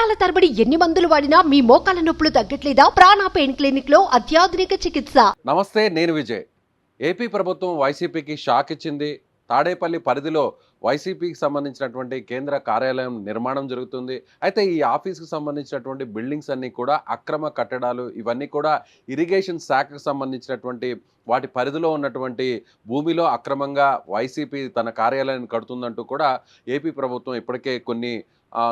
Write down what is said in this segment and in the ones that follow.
సంవత్సరాల తరబడి ఎన్ని మందులు వాడినా మీ మోకాల నొప్పులు తగ్గట్లేదా? ప్రాణ పెయిన్ క్లినిక్ లో అత్యాధునిక చికిత్స. నమస్తే, నేను విజయ్. ఏపీ ప్రభుత్వం వైసీపీకి షాక్ ఇచ్చింది. తాడేపల్లి పరిధిలో వైసీపీకి సంబంధించినటువంటి కేంద్ర కార్యాలయం నిర్మాణం జరుగుతుంది. అయితే ఈ ఆఫీస్కి సంబంధించినటువంటి బిల్డింగ్స్ అన్నీ కూడా అక్రమ కట్టడాలు, ఇవన్నీ కూడా ఇరిగేషన్ శాఖకు సంబంధించినటువంటి వాటి పరిధిలో ఉన్నటువంటి భూమిలో అక్రమంగా వైసీపీ తన కార్యాలయాన్ని కడుతుందంటూ కూడా ఏపీ ప్రభుత్వం ఇప్పటికే కొన్ని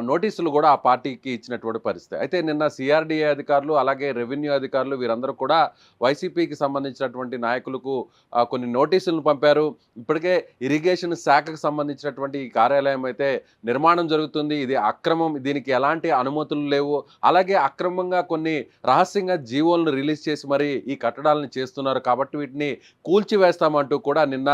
నోటీసులు కూడా ఆ పార్టీకి ఇచ్చినటువంటి పరిస్థితి. అయితే నిన్న సిఆర్డీఏ అధికారులు, అలాగే రెవెన్యూ అధికారులు వీరందరూ కూడా వైసీపీకి సంబంధించినటువంటి నాయకులకు కొన్ని నోటీసులను పంపారు. ఇప్పటికే ఇరిగేషన్ శాఖకు సంబంధించినటువంటి ఈ కార్యాలయం అయితే నిర్మాణం జరుగుతుంది, ఇది అక్రమం, దీనికి ఎలాంటి అనుమతులు లేవు, అలాగే అక్రమంగా కొన్ని రహస్యంగా జీవోలను రిలీజ్ చేసి మరి ఈ కట్టడాలను చేస్తున్నారు, కాబట్టి వీటిని కూల్చివేస్తామంటూ కూడా నిన్న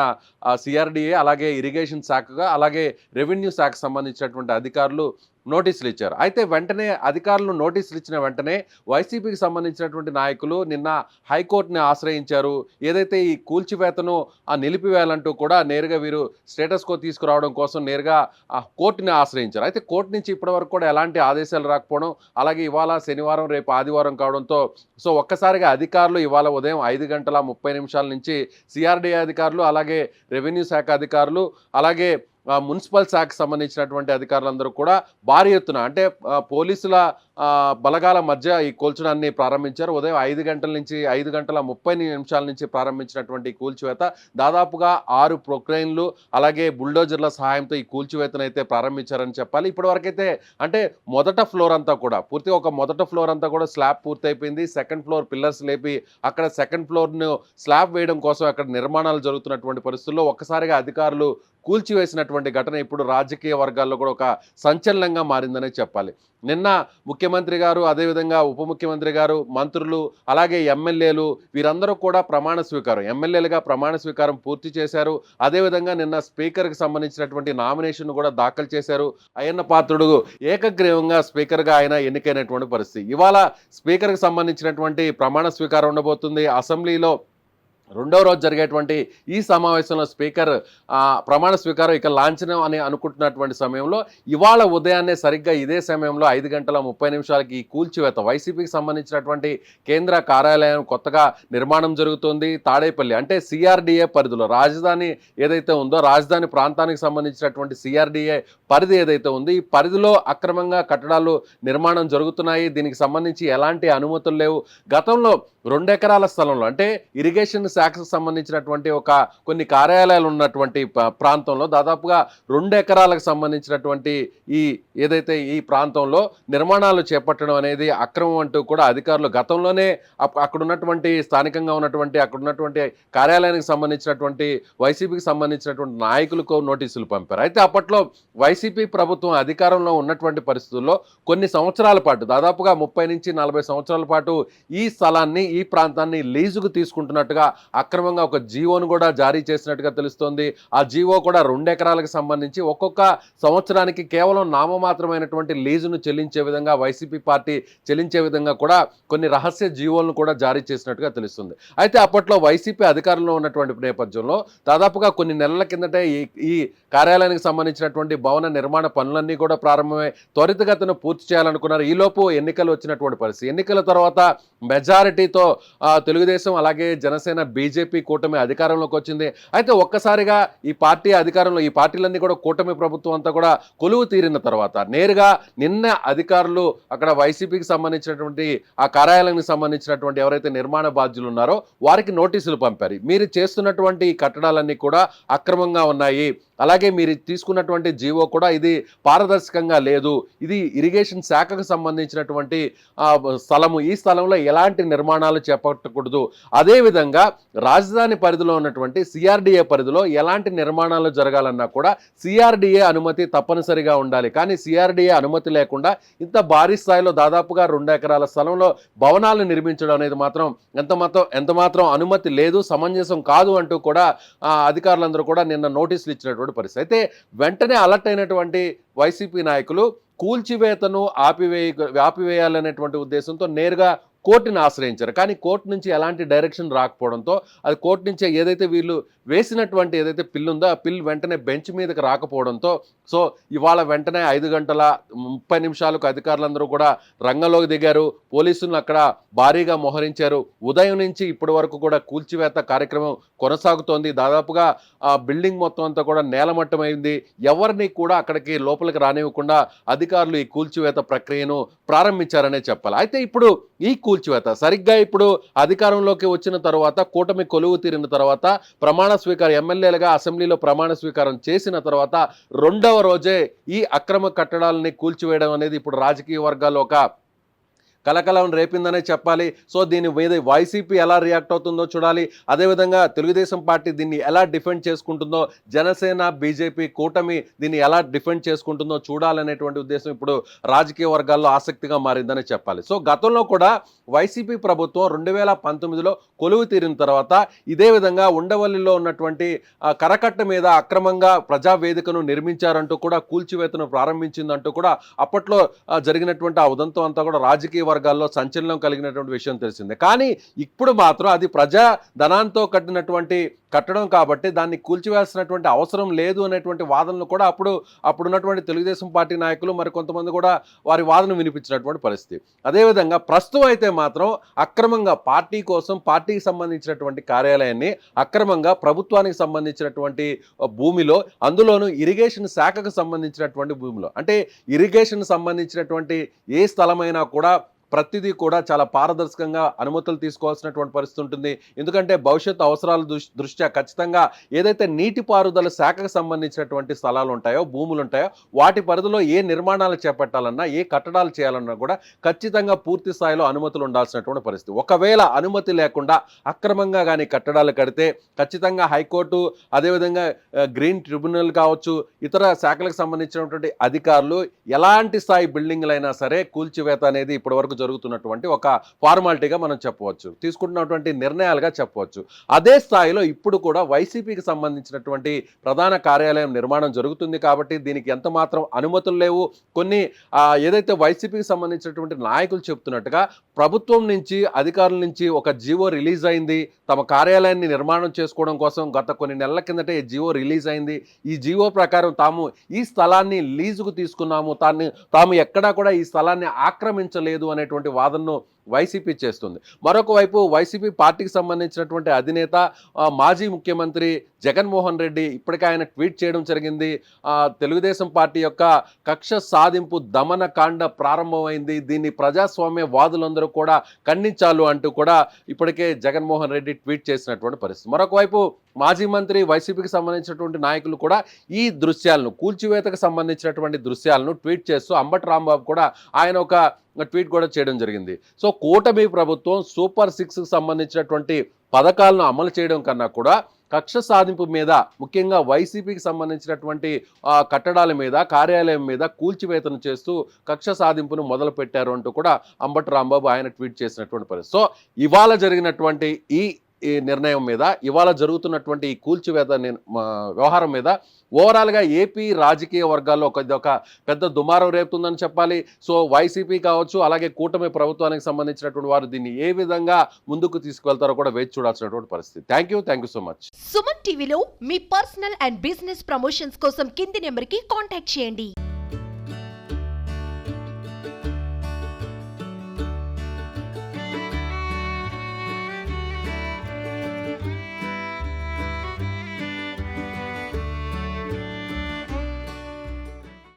సిఆర్డీఏ, అలాగే ఇరిగేషన్ శాఖగా, అలాగే రెవెన్యూ శాఖకు సంబంధించినటువంటి అధికారులు నోటీసులు ఇచ్చారు. అయితే వెంటనే అధికారులు నోటీసులు ఇచ్చిన వెంటనే వైసీపీకి సంబంధించినటువంటి నాయకులు నిన్న హైకోర్టుని ఆశ్రయించారు. ఏదైతే ఈ కూల్చివేతను నిలిపివేయాలంటూ కూడా నేరుగా వీరు స్టేటస్ కో తీసుకురావడం కోసం నేరుగా కోర్టుని ఆశ్రయించారు. అయితే కోర్టు నుంచి ఇప్పటివరకు కూడా ఎలాంటి ఆదేశాలు రాకపోవడం, అలాగే ఇవాళ శనివారం రేపు ఆదివారం కావడంతో ఒక్కసారిగా అధికారులు ఇవాళ ఉదయం 5:30 నుంచి సిఆర్డీఏ అధికారులు, అలాగే రెవెన్యూ శాఖ అధికారులు, అలాగే మున్సిపల్ శాఖకు సంబంధించినటువంటి అధికారులందరూ కూడా భారీ ఎత్తున అంటే పోలీసుల బలగాల మధ్య ఈ కూల్చడాన్ని ప్రారంభించారు. ఉదయం 5 నుంచి 5:30 నుంచి ప్రారంభించినటువంటి కూల్చివేత దాదాపుగా 6 ప్రొక్లైన్లు, అలాగే బుల్డోజర్ల సహాయంతో ఈ కూల్చివేతను అయితే ప్రారంభించారని చెప్పాలి. ఇప్పటివరకైతే అంటే మొదట ఫ్లోర్ అంతా కూడా పూర్తిగా మొదట ఫ్లోర్ అంతా కూడా స్లాబ్ పూర్తయిపోయింది. సెకండ్ ఫ్లోర్ పిల్లర్స్ లేపి అక్కడ సెకండ్ ఫ్లోర్ను స్లాబ్ వేయడం కోసం అక్కడ నిర్మాణాలు జరుగుతున్నటువంటి పరిస్థితుల్లో ఒక్కసారిగా అధికారులు కూల్చివేసినటువంటి ఘటన ఇప్పుడు రాజకీయ వర్గాల్లో కూడా ఒక సంచలనంగా మారిందనే చెప్పాలి. నిన్న ముఖ్యమంత్రి గారు, అదేవిధంగా ఉప ముఖ్యమంత్రి గారు, మంత్రులు, అలాగే ఎమ్మెల్యేలు వీరందరూ కూడా ఎమ్మెల్యేలుగా ప్రమాణ స్వీకారం పూర్తి చేశారు. అదేవిధంగా నిన్న స్పీకర్కి సంబంధించినటువంటి నామినేషన్ కూడా దాఖలు చేశారు. అయ్యన్న పాత్రుడు ఏకగ్రీవంగా స్పీకర్గా ఆయన ఎన్నికైనటువంటి పరిస్థితి. ఇవాళ స్పీకర్కి సంబంధించినటువంటి ప్రమాణ స్వీకారం ఉండబోతుంది. అసెంబ్లీలో రెండవ రోజు జరిగేటువంటి ఈ సమావేశంలో స్పీకర్ ప్రమాణ స్వీకారం ఇక లాంఛనం అని అనుకుంటున్నటువంటి సమయంలో ఇవాళ ఉదయాన్నే సరిగ్గా ఇదే సమయంలో 5:30 ఈ కూల్చివేత వైసీపీకి సంబంధించినటువంటి కేంద్ర కార్యాలయం కొత్తగా నిర్మాణం జరుగుతుంది. తాడేపల్లి అంటే సిఆర్డీఏ పరిధిలో రాజధాని ఏదైతే ఉందో, రాజధాని ప్రాంతానికి సంబంధించినటువంటి సిఆర్డీఏ పరిధి ఏదైతే ఉంది, ఈ పరిధిలో అక్రమంగా కట్టడాలు నిర్మాణం జరుగుతున్నాయి. దీనికి సంబంధించి ఎలాంటి అనుమతులు లేవు. గతంలో 2 ఎకరాల స్థలంలో అంటే ఇరిగేషన్ శాఖకు సంబంధించినటువంటి కొన్ని కార్యాలయాలు ఉన్నటువంటి ప్రాంతంలో దాదాపుగా 2 ఎకరాలకు సంబంధించినటువంటి ఏదైతే ఈ ప్రాంతంలో నిర్మాణాలు చేపట్టడం అనేది అక్రమం అంటూ కూడా అధికారులు గతంలోనే అక్కడున్నటువంటి స్థానికంగా ఉన్నటువంటి అక్కడున్నటువంటి కార్యాలయానికి సంబంధించినటువంటి వైసీపీకి సంబంధించినటువంటి నాయకులకు నోటీసులు పంపారు. అయితే అప్పట్లో వైసీపీ ప్రభుత్వం అధికారంలో ఉన్నటువంటి పరిస్థితుల్లో కొన్ని సంవత్సరాల పాటు దాదాపుగా 30 నుంచి 40 సంవత్సరాల పాటు ఈ స్థలాన్ని, ఈ ప్రాంతాన్ని లీజుకు తీసుకుంటున్నట్టుగా అక్రమంగా ఒక జీవోను కూడా జారీ చేసినట్టుగా తెలుస్తోంది. ఆ జీవో కూడా 2 ఎకరాలకు సంబంధించి ఒక్కొక్క సంవత్సరానికి కేవలం నామమాత్రమైనటువంటి లీజును చెల్లించే విధంగా వైసీపీ పార్టీ చెల్లించే విధంగా కూడా కొన్ని రహస్య జీవోలను కూడా జారీ చేసినట్టుగా తెలుస్తుంది. అయితే అప్పట్లో వైసీపీ అధికారంలో ఉన్నటువంటి నేపథ్యంలో దాదాపుగా కొన్ని నెలల కిందటే ఈ కార్యాలయానికి సంబంధించినటువంటి భవన నిర్మాణ పనులన్నీ కూడా ప్రారంభమై త్వరితగతిన పూర్తి చేయాలనుకున్నారు. ఈలోపు ఎన్నికలు వచ్చినటువంటి పరిస్థితి. ఎన్నికల తర్వాత మెజారిటీతో తెలుగుదేశం, అలాగే జనసేన, బీజేపీ కూటమి అధికారంలోకి వచ్చింది. అయితే ఒక్కసారిగా ఈ పార్టీలన్నీ కూడా కూటమి ప్రభుత్వం అంతా కూడా కొలువు తీరిన తర్వాత నేరుగా నిన్న అధికారులు అక్కడ వైసీపీకి సంబంధించినటువంటి ఆ కార్యాలయానికి సంబంధించినటువంటి ఎవరైతే నిర్మాణ బాధ్యులు ఉన్నారో వారికి నోటీసులు పంపారు. మీరు చేస్తున్నటువంటి ఈ కట్టడాలన్నీ కూడా అక్రమంగా ఉన్నాయి, అలాగే మీరు తీసుకున్నటువంటి జీవో కూడా ఇది పారదర్శకంగా లేదు, ఇది ఇరిగేషన్ శాఖకు సంబంధించినటువంటి స్థలము, ఈ స్థలంలో ఎలాంటి నిర్మాణాలు చేపట్టకూడదు, అదేవిధంగా రాజధాని పరిధిలో ఉన్నటువంటి సిఆర్డీఏ పరిధిలో ఎలాంటి నిర్మాణాలు జరగాలన్నా కూడా సిఆర్డీఏ అనుమతి తప్పనిసరిగా ఉండాలి. కానీ సిఆర్డీఏ అనుమతి లేకుండా ఇంత భారీ స్థాయిలో దాదాపుగా 2 ఎకరాల స్థలంలో భవనాలు నిర్మించడం అనేది మాత్రం ఎంతమాత్రం అనుమతి లేదు, సమంజసం కాదు అంటూ కూడా అధికారులందరూ కూడా నిన్న నోటీసులు ఇచ్చినటువంటి పరిస్థితి. అయితే వెంటనే అలర్ట్ అయినటువంటి వైసీపీ నాయకులు కూల్చివేతను ఆపివేయాలనేటువంటి ఉద్దేశంతో నేరుగా కోర్టుని ఆశ్రయించారు. కానీ కోర్టు నుంచి ఎలాంటి డైరెక్షన్ రాకపోవడంతో అది కోర్టు నుంచే ఏదైతే వీళ్ళు వేసినటువంటి ఏదైతే పిల్ ఉందో ఆ పిల్ వెంటనే బెంచ్ మీదకి రాకపోవడంతో సో ఇవాళ వెంటనే 5 గంటల 30 నిమిషాలకు అధికారులందరూ కూడా రంగంలోకి దిగారు. పోలీసులను అక్కడ భారీగా మోహరించారు. ఉదయం నుంచి ఇప్పటి వరకు కూడా కూల్చివేత కార్యక్రమం కొనసాగుతోంది. దాదాపుగా ఆ బిల్డింగ్ మొత్తం అంతా కూడా నేలమట్టమైంది. ఎవరిని కూడా అక్కడికి లోపలికి రానివ్వకుండా అధికారులు ఈ కూల్చివేత ప్రక్రియను ప్రారంభించారనే చెప్పాలి. అయితే ఇప్పుడు ఈ కూల్చివేత సరిగ్గా ఇప్పుడు అధికారంలోకి వచ్చిన తర్వాత కూటమి కొలువు తీరిన తర్వాత ప్రమాణ స్వీకారం ఎమ్మెల్యేలుగా అసెంబ్లీలో ప్రమాణ స్వీకారం చేసిన తర్వాత రెండవ రోజే ఈ అక్రమ కట్టడాలని కూల్చివేయడం అనేది ఇప్పుడు రాజకీయ వర్గాల్లో ఒక కలకలం రేపిందనే చెప్పాలి. సో దీని మీద వైసీపీ ఎలా రియాక్ట్ అవుతుందో చూడాలి. అదేవిధంగా తెలుగుదేశం పార్టీ దీన్ని ఎలా డిఫెండ్ చేసుకుంటుందో, జనసేన బీజేపీ కూటమి దీన్ని ఎలా డిఫెండ్ చేసుకుంటుందో చూడాలనేటువంటి ఉద్దేశం ఇప్పుడు రాజకీయ వర్గాల్లో ఆసక్తిగా మారిందని చెప్పాలి. సో గతంలో కూడా వైసీపీ ప్రభుత్వం 2019లో కొలువు తీరిన తర్వాత ఇదే విధంగా ఉండవల్లిలో ఉన్నటువంటి కరకట్ట మీద అక్రమంగా ప్రజావేదికను నిర్మించారంటూ కూడా కూల్చివేతను ప్రారంభించిందంటూ కూడా అప్పట్లో జరిగినటువంటి ఆ ఉదంతం అంతా కూడా రాజకీయ వర్గాల్లో సంచలనం కలిగినటువంటి విషయం తెలిసిందే. కానీ ఇప్పుడు మాత్రం అది ప్రజా ధనాంతో కట్టినటువంటి కట్టడం కాబట్టి దాన్ని కూల్చివేయాల్సినటువంటి అవసరం లేదు అనేటువంటి వాదనలు కూడా అప్పుడున్నటువంటి తెలుగుదేశం పార్టీ నాయకులు మరి కొంతమంది కూడా వారి వాదన వినిపించినటువంటి పరిస్థితి. అదేవిధంగా ప్రస్తుతం అయితే మాత్రం అక్రమంగా పార్టీ కోసం పార్టీకి సంబంధించినటువంటి కార్యాలయాన్ని అక్రమంగా ప్రభుత్వానికి సంబంధించినటువంటి భూమిలో, అందులోనూ ఇరిగేషన్ శాఖకు సంబంధించినటువంటి భూమిలో, అంటే ఇరిగేషన్ సంబంధించినటువంటి ఏ స్థలమైనా కూడా ప్రతిదీ కూడా చాలా పారదర్శకంగా అనుమతులు తీసుకోవాల్సినటువంటి పరిస్థితి ఉంటుంది. ఎందుకంటే భవిష్యత్తు అవసరాల దృష్ట్యా ఖచ్చితంగా ఏదైతే నీటిపారుదల శాఖకు సంబంధించినటువంటి స్థలాలు ఉంటాయో, భూములు ఉంటాయో, వాటి పరిధిలో ఏ నిర్మాణాలు చేపట్టాలన్నా, ఏ కట్టడాలు చేయాలన్నా కూడా ఖచ్చితంగా పూర్తి స్థాయిలో అనుమతులు ఉండాల్సినటువంటి పరిస్థితి. ఒకవేళ అనుమతి లేకుండా అక్రమంగా కానీ కట్టడాలు కడితే ఖచ్చితంగా హైకోర్టు, అదేవిధంగా గ్రీన్ ట్రిబ్యునల్ కావచ్చు, ఇతర శాఖలకు సంబంధించినటువంటి అధికారులు ఎలాంటి స్థాయి బిల్డింగ్లైనా సరే కూల్చివేత అనేది ఇప్పటివరకు జరుగుతున్నటువంటి ఒక ఫార్మాలిటీగా మనం చెప్పవచ్చు, తీసుకుంటున్నటువంటి నిర్ణయాలుగా చెప్పవచ్చు. అదే స్థాయిలో ఇప్పుడు కూడా వైసీపీకి సంబంధించినటువంటి ప్రధాన కార్యాలయం నిర్మాణం జరుగుతుంది కాబట్టి దీనికి ఎంత మాత్రం అనుమతులు లేవు. కొన్ని ఏదైతే వైసీపీకి సంబంధించినటువంటి నాయకులు చెప్తున్నట్టుగా ప్రభుత్వం నుంచి, అధికారుల నుంచి ఒక జీవో రిలీజ్ అయింది. తమ కార్యాలయాన్ని నిర్మాణం చేసుకోవడం కోసం గత కొన్ని నెలల కిందటే ఈ జీవో రిలీజ్ అయింది. ఈ జీవో ప్రకారం తాము ఈ స్థలాన్ని లీజుకు తీసుకున్నాము, తాము ఎక్కడా కూడా ఈ స్థలాన్ని ఆక్రమించలేదు అనేటువంటి వాదనను వైసీపీ చేస్తుంది. మరొక వైపు వైసీపీ పార్టీకి సంబంధించినటువంటి అధినేత మాజీ ముఖ్యమంత్రి జగన్మోహన్ రెడ్డి ఇప్పటికే ఆయన ట్వీట్ చేయడం జరిగింది. తెలుగుదేశం పార్టీ యొక్క కక్ష సాధింపు దమన కాండ ప్రారంభమైంది, దీన్ని ప్రజాస్వామ్య వాదులందరూ కూడా ఖండించాలి అంటూ కూడా ఇప్పటికే జగన్మోహన్ రెడ్డి ట్వీట్ చేసినటువంటి పరిస్థితి. మరొక వైపు మాజీ మంత్రి, వైసీపీకి సంబంధించినటువంటి నాయకులు కూడా ఈ దృశ్యాలను, కూల్చివేతకు సంబంధించినటువంటి దృశ్యాలను ట్వీట్ చేస్తూ అంబటి రాంబాబు కూడా ఆయన ఒక ట్వీట్ కూడా చేయడం జరిగింది. సో కూటమి ప్రభుత్వం సూపర్ 6కు సంబంధించినటువంటి పథకాలను అమలు చేయడం కన్నా కూడా కక్ష సాధింపు మీద, ముఖ్యంగా వైసీపీకి సంబంధించినటువంటి కట్టడాల మీద, కార్యాలయం మీద కూల్చివేతను చేస్తూ కక్ష సాధింపును మొదలు పెట్టారు అంటూ కూడా అంబటి రాంబాబు ఆయన ట్వీట్ చేసినటువంటి పరిస్థితి. సో ఇవాళ జరిగినటువంటి ఈ నిర్ణయం మీద, ఇవాళ జరుగుతున్నటువంటి ఈ కూల్చివేత వ్యవహారం మీద ఓవరాల్గా ఏపీ రాజకీయ వర్గాల్లో ఒక పెద్ద దుమారం రేపుతుందని చెప్పాలి. సో వైసీపీ కావచ్చు, అలాగే కూటమి ప్రభుత్వానికి సంబంధించినటువంటి వారు దీన్ని ఏ విధంగా ముందుకు తీసుకువెళ్తారో కూడా వేచి చూడాల్సినటువంటి పరిస్థితి. Thank you so much. Suman టీవీలో మీ పర్సనల్ అండ్ బిజినెస్ ప్రమోషన్స్ కోసం కింది నెంబర్కి కాంటాక్ట్ చేయండి.